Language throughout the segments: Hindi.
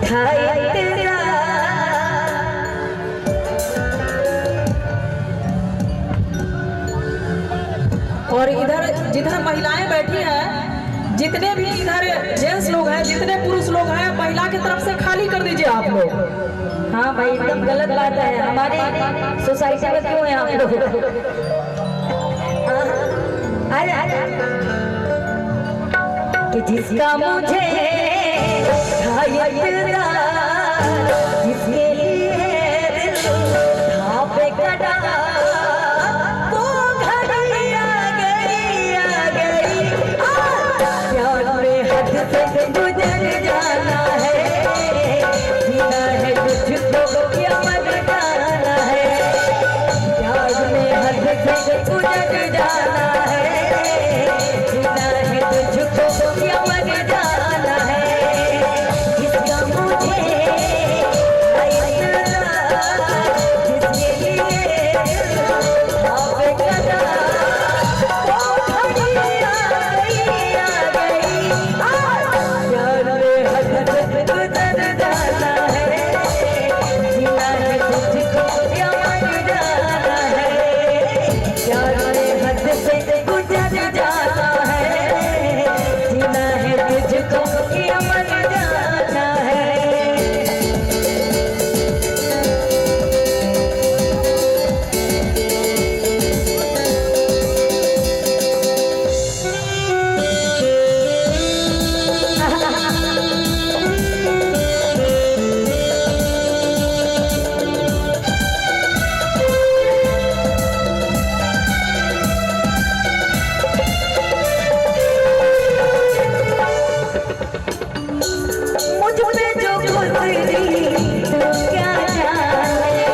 और इधर जिधर महिलाएं बैठी हैं, जितने भी इधर जेंट्स लोग हैं, जितने पुरुष लोग हैं, महिला की तरफ से खाली कर दीजिए आप लोग। हाँ भाई, एकदम गलत बात है। हमारे सोसाइटी में क्यों है आप लोग? कि जिसका मुझे जिसके लिए था बेकड़ा, वो घड़ी आ गई प्यार में हद से गुजर जाना है, जीना है तुझको क्या मर जाना है, प्यार में हद से गुजर जाना है, जीना है तुझको क्या मर जाना है। जिसका मुझे जिसके लिए आप कदा, वो घड़ी आ गई प्यार में हद से गुजर जाना है, जीना है तुझको क्या मर जाना है, प्यार में हद से गुजर जाना है, जीना है तुझको क्या मर जाना है। मुझ पे जो गुजरी तू क्या जाने,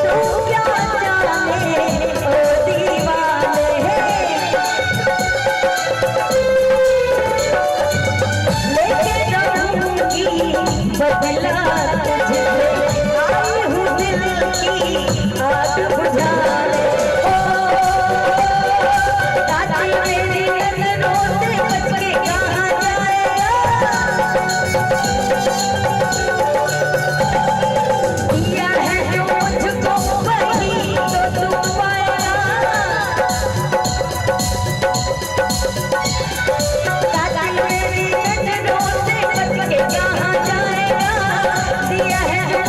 तू क्या जाने ओ दीवाने, लेके रहूंगी बदला तुझसे, आई हूँ दिल की आग बुझाने। ताकि मेरी नजरों से बच के कहाँ जाएगा, दिया है जो मुझको वही तो तू पाएगा, ताकि मेरी नजरों से बच के कहाँ जाएगा, दिया है जो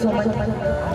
सो मच।